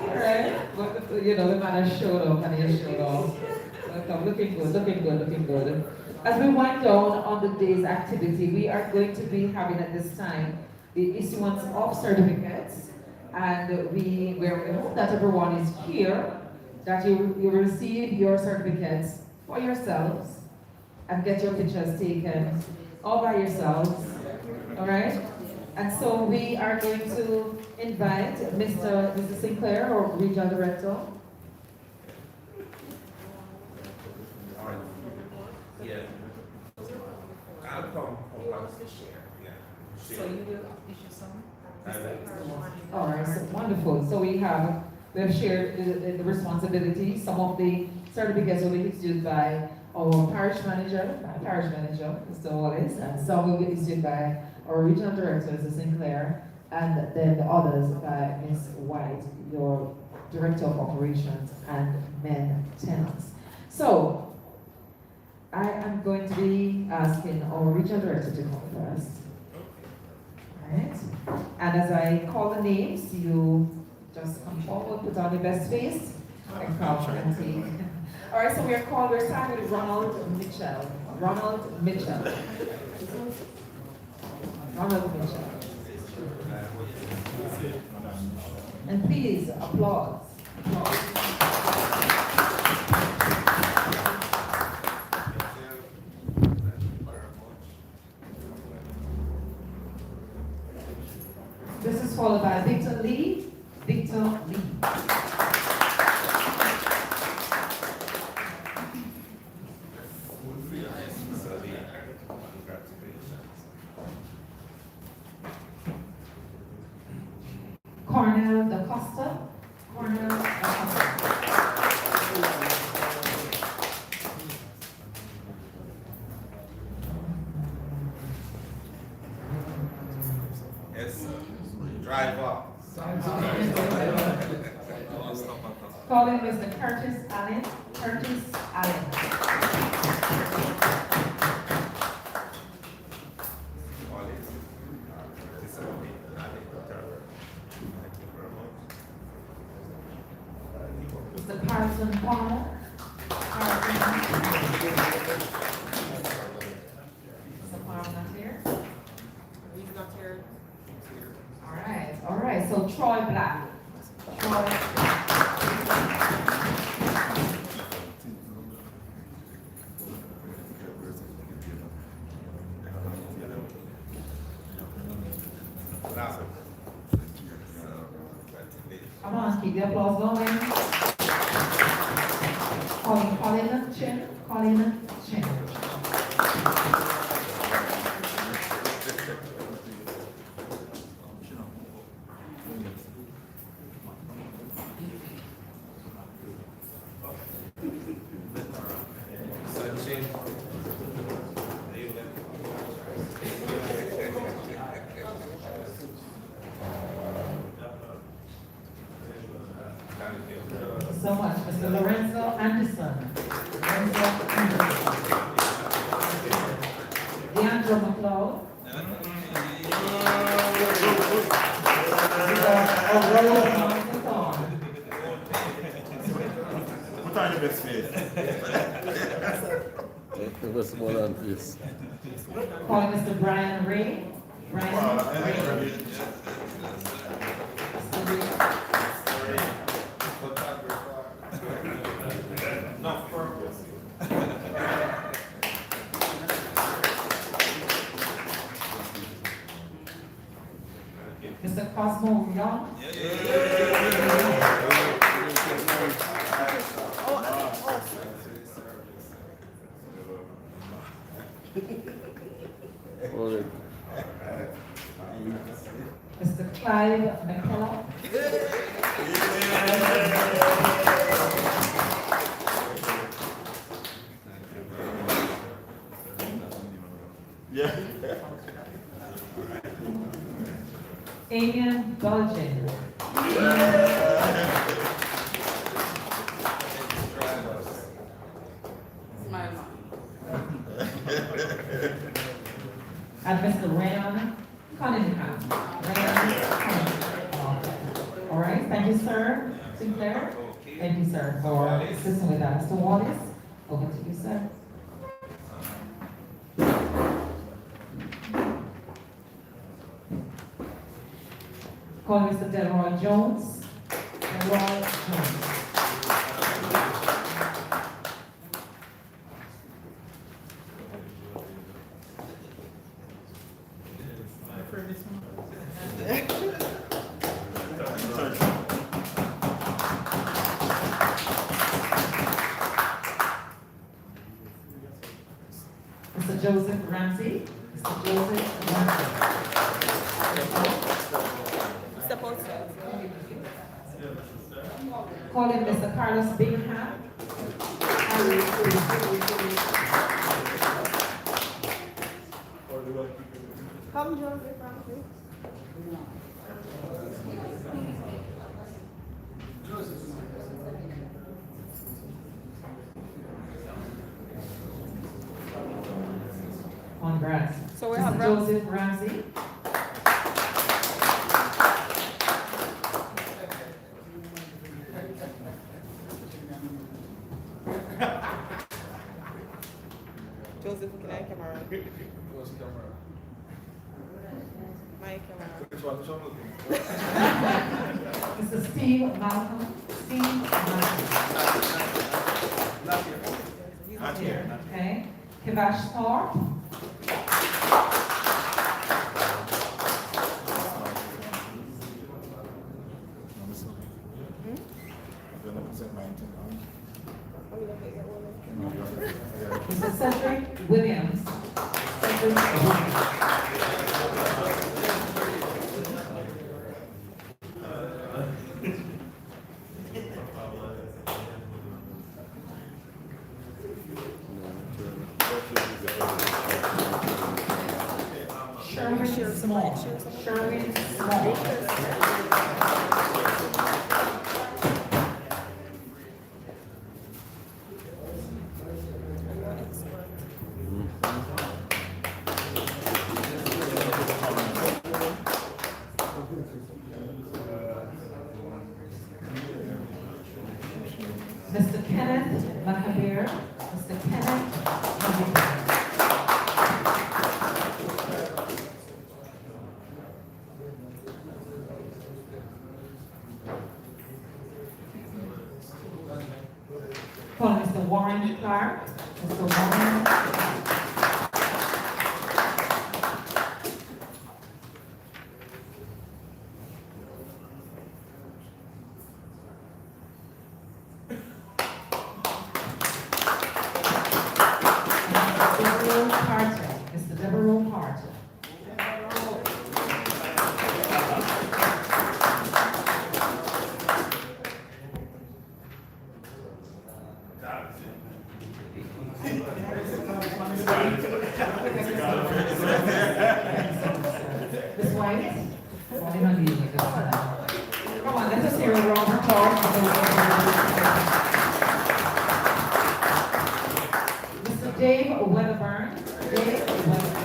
Alright. But the man has showed up and he showed off. Welcome. Looking good. As we wind down on the day's activity, we are going to be having at this time the issuance of certificates. And we hope that everyone is here, that you receive your certificates for yourselves and get your pictures taken all by yourselves. All right? And so we are going to invite Mr. Sinclair, or Regional Director. Yeah. I'll come. Yeah. So you will issue some? All right, so wonderful. So we have shared the responsibility. Some of the certificates will be issued by our parish manager, Mr. Wallace, and some will be issued by our regional director, Mr. Sinclair, and then the others by Ms. White, your director of operations and maintenance. So I am going to be asking our regional director to come first. Right. And as I call the names, you just come forward, put on your best face, and come and take. All right, so we're starting with Ronald Mitchell. Ronald Mitchell. And please, applause. This is followed by Victor Lee. Cornell Da Costa. Yes, driver. Calling Mr. Curtis Allen. Mr. Carson Palmer. So Troy Black. Come on, keep the applause going. Colin Chin. So much, Mr. Lorenzo Anderson. Deandra McLeod. Put on your best face. It was more than this. Calling Mr. Brian Ray. Brian Ray. Mr. Cosmo Young. Only Mr. Clive McCullough. Yeah. Amian Dolgen. And Mr. Rayon Cunningham. All right, thank you, sir. Sinclair. Thank you, sir, for assisting with that. Mr. Wallace, over to you, sir. Calling Mr. Delroy Jones. Delroy Jones. Mr. Joseph Ramsey. Mr. Joseph Ramsey. Step outside. Calling Mr. Carlos Bingham. Come, Joseph Ramsey. Congrats. So we have Mr. Joseph Ramsey. Joseph, can I camera? My camera. Mr. Steve Malcolm. Steve Malcolm. Not here. Okay. Kivash Thorpe. Mr. Cedric Williams. Cedric Williams. Sherwin Small. Sherwin Small. Mr. Kenneth Macabere. Mr. Kenneth Macabere. Park, Mr. Warren. Deborah Carter, Mr. Deborah Carter. Ms. White, calling on you at this time. Come on, let us hear a round of applause for Mr. Dave Weatherburn. Dave Weatherburn.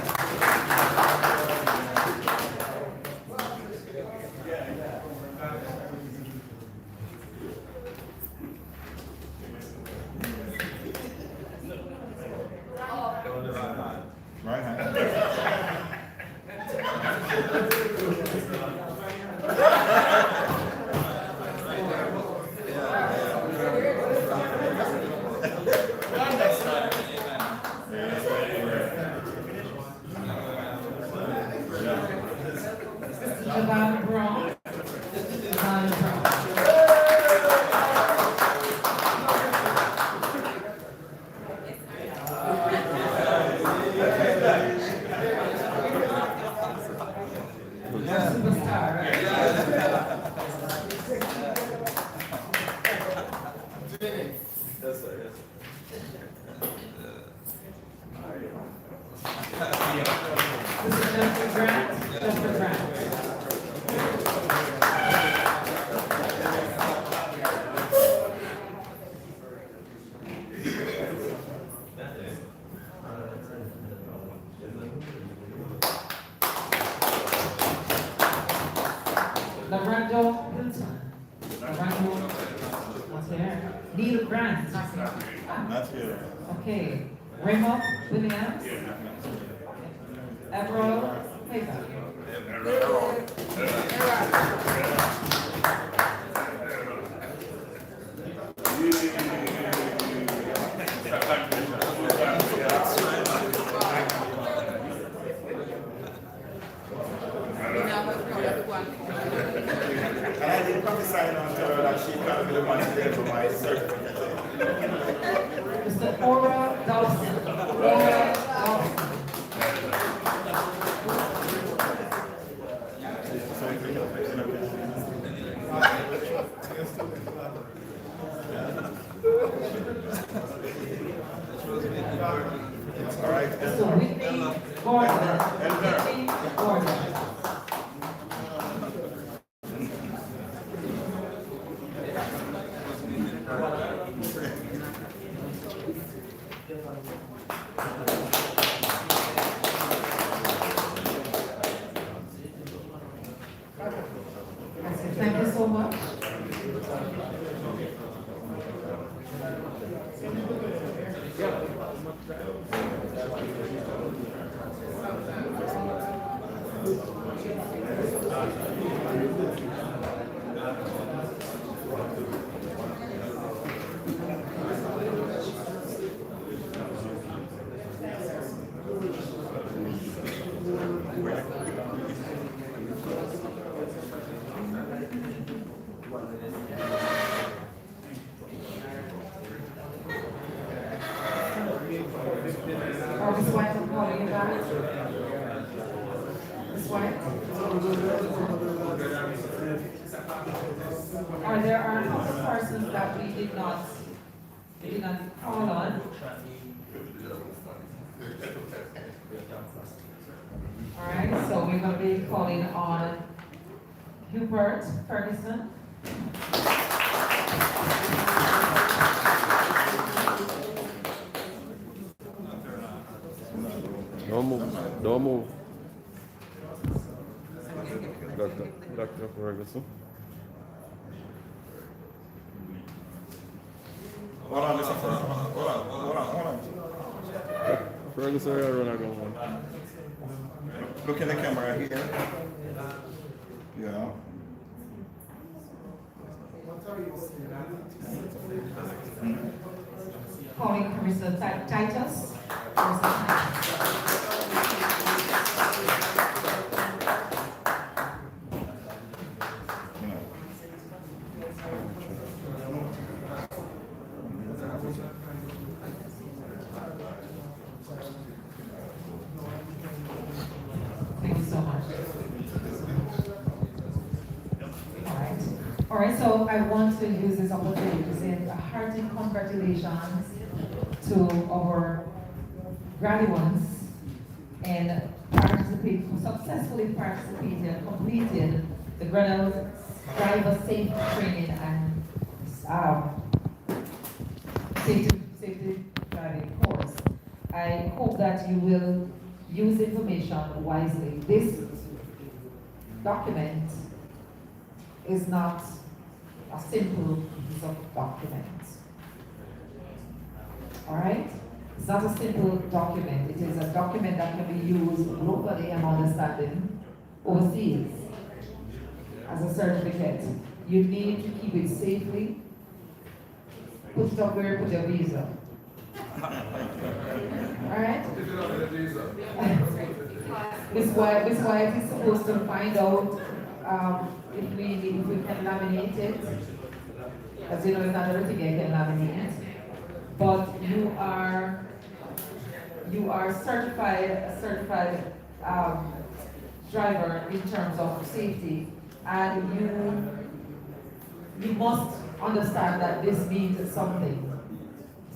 Right hand. Javon Brown. Javon Brown. Superstar, right? Yes, sir, yes. Mr. Jeffrey Grant. Jeffrey Grant. Lorenzo Hilton. Lorenzo, what's there? Neil Grant. Not here. Okay. Raymond Williams. Emerald Hager. And I didn't prophesy on her that she can't be the one to deliver my certificate. Mr. Ora Dawson. Ora Dawson. All right. Mr. Whitney Gordon. Whitney Gordon. Thank you so much. Ms. White, I'm calling you back. Ms. White? There are a couple of persons that we did not call on. All right, so we're going to be calling on Hubert Ferguson. Don't move. Don't move. Dr. Ferguson. Hold on, listen first. Hold on. Ferguson, I run again. Look in the camera here. Yeah. What are you saying? Calling Commissioner Titus. Thank you so much. All right, so I want to use this opportunity to say a hearty congratulations to our graduates and successfully participated and completed the graduate driver safety training and safety driving course. I hope that you will use information wisely. This document is not a simple piece of document. All right? It's not a simple document. It is a document that can be used globally and understanding overseas as a certificate. You need to keep it safely. Put it up where you put your visa. All right? Miss White is supposed to find out if we can laminate it. As you know, it's not everything I can laminate. But you are a certified driver in terms of safety, and you must understand that this means something.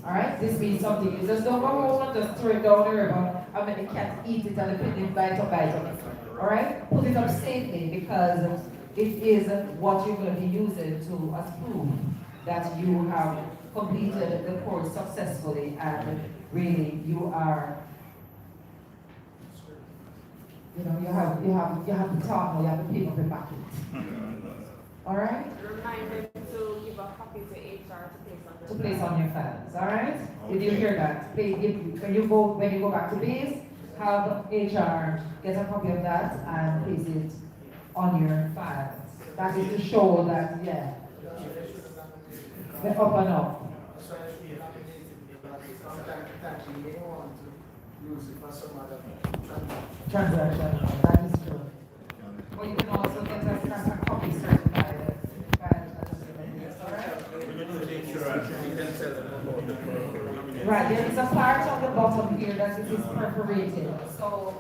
All right, this means something. You just don't go home and just throw it down the river and make the cat eat it and the picnic bite up. All right, put it up safely because it is what you're going to be using to as proof that you have completed the course successfully and really you are, you know, you have the talk, you have the paper to back it. All right? Remind them to give a copy to HR to place on your files. All right? Did you hear that? When you go back to base, have HR get a copy of that and place it on your files. That is to show that, yeah, they're up and up. Transaction, that is true. Or you can also get a copy certified. Right, there is a part on the bottom here that it is perforated. So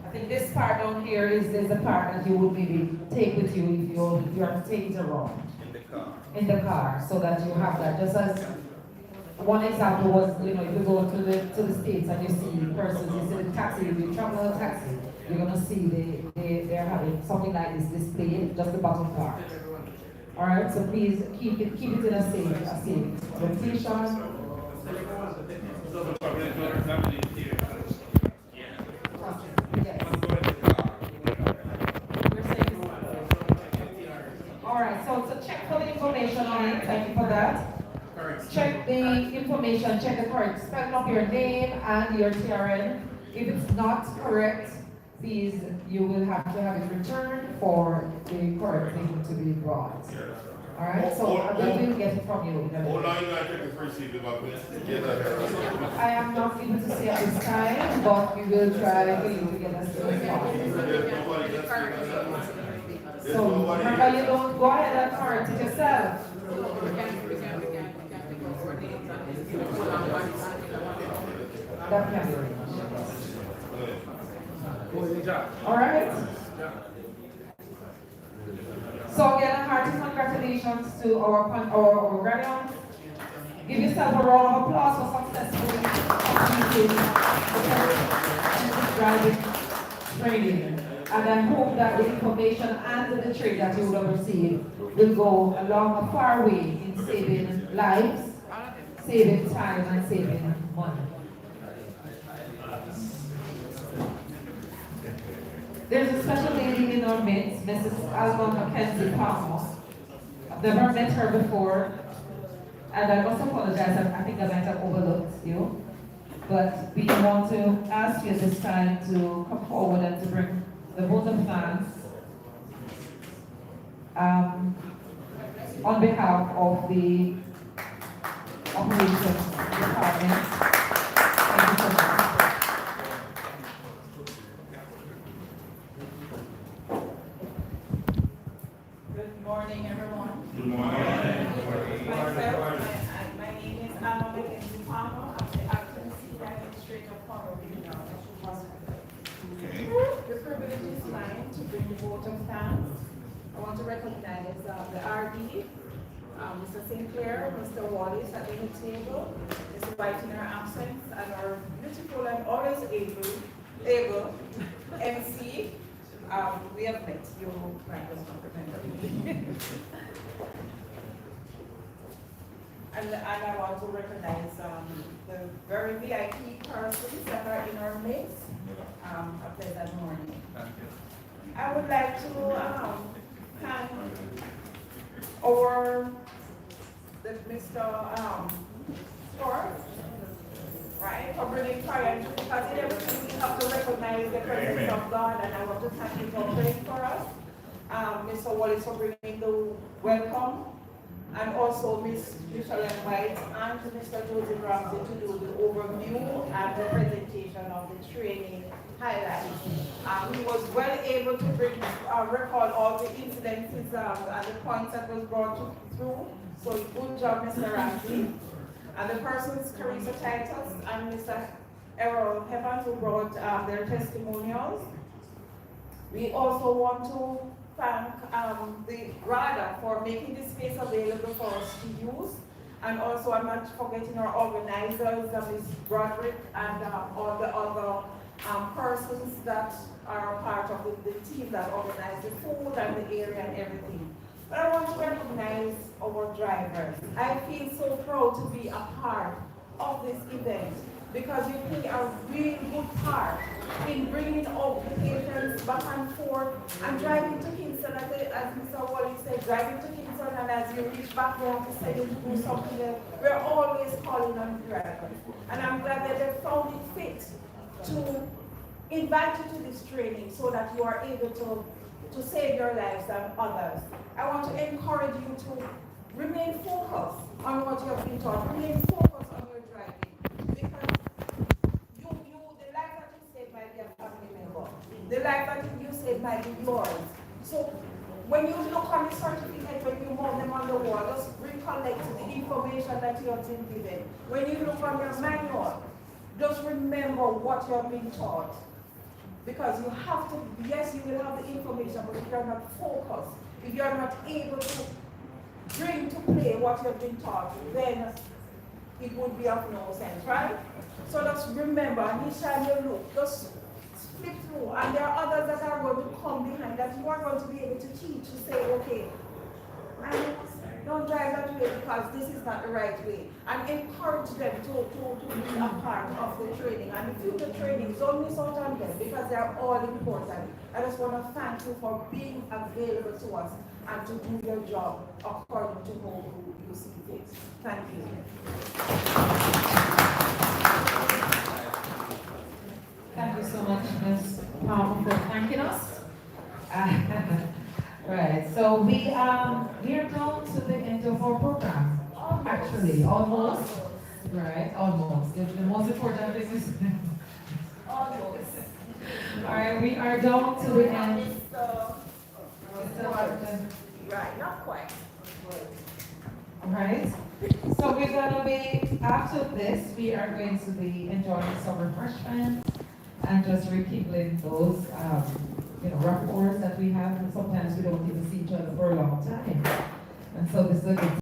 I think this part down here is the part that you would maybe take with you if you are to take it around. In the car, so that you have that. Just as one example was, you know, if you go to the States and you see persons, you see the taxi, if you travel in a taxi, you're gonna see they're having something like this displayed, just the bottom part. All right, so please keep it in a safe location. All right, so check for the information on it. Thank you for that. Check the information, check the correct spelling of your name and your TRN. If it's not correct, please, you will have to have it returned for the correct thing to be brought. All right, so we will get it from you. I am not able to say at this time, but we will try for you to get as soon as possible. So remember, you don't go ahead and correct it yourself. That can be arranged. All right. So again, a hearty congratulations to our graduates. Give yourself a round of applause for successfully completing the driving training. And I hope that the information and the trade that you will have received will go along a far way in saving lives, saving time, and saving money. There's a special lady in our midst, Mrs. Alma Mackenzie Palmer. I've never met her before, and I must apologize, I think I might have overlooked you. But we want to ask you this time to come forward and to bring the vote of thanks on behalf of the Operations Department. Thank you so much. Good morning, everyone. Good morning. My name is Anna Mackenzie Palmer. I'm the acting senior administrator for Regional Hospital. The privilege is mine to bring the vote of thanks. I want to recognize the RD, Mr. Sinclair, Mr. Wallace at the head table, Mr. White in our absence, and our beautiful and always able MC. We have met. You might just not remember. And I want to recognize the very VIP persons that are in our midst. A pleasant morning. I would like to thank Mr. Ford, right, for bringing triumph, because in everything we have to recognize the presence of God, and I want to thank you for praying for us. Mr. Wallace for bringing the welcome, and also Ms. Michelle White and Mr. Joseph Ramsey to do the overview and the presentation of the training highlights. He was well able to record all the incidences and the points that was brought through. So good job, Mr. Ramsey. And the persons, Carissa Titus and Mr. Errol Evans, who brought their testimonials. We also want to thank the RADA for making this space available for us to use. And also, I'm not forgetting our organizers, Ms. Broderick, and all the other persons that are part of the team that organize the food and the area and everything. But I want to recognize our drivers. I feel so proud to be a part of this event because you play a really good part in bringing all the patients back and forth and driving to Kingston, as Mr. Wallace said, driving to Kingston, and as you reach back there to say you do something else, we're always calling on the drivers. And I'm glad that they found it fit to invite you to this training so that you are able to save your lives and others. I want to encourage you to remain focused on what you have been taught. Remain focused on your driving, because the life that you saved might be a family member. The life that you saved might be yours. So when you look on the certificate, when you mount them on the wall, just recollect the information that you have been given. When you look on your manual, just remember what you have been taught. Because you have to, yes, you will have the information, but if you're not focused, if you're not able to bring to play what you've been taught, then it would be of no sense, right? So just remember, and each time you look, just flip through, and there are others that are going to come behind that you are going to be able to teach, to say, okay, don't drive that way because this is not the right way. And encourage them to be a part of the training. And the future trainings, don't miss out on them because they are all important. I just want to thank you for being available to us and to do your job according to how you see fit. Thank you. Thank you so much, Ms. Palmer, for thanking us. Right, so we are down to the end of our program. Actually, almost. Right, almost. The most important thing is Almost. all right, we are down to the end. Right, not quite. All right. So we're gonna be, after this, we are going to be enjoying some refreshments and just rekindling those rapports that we have. And sometimes we don't even see each other for a long time. And so this is a good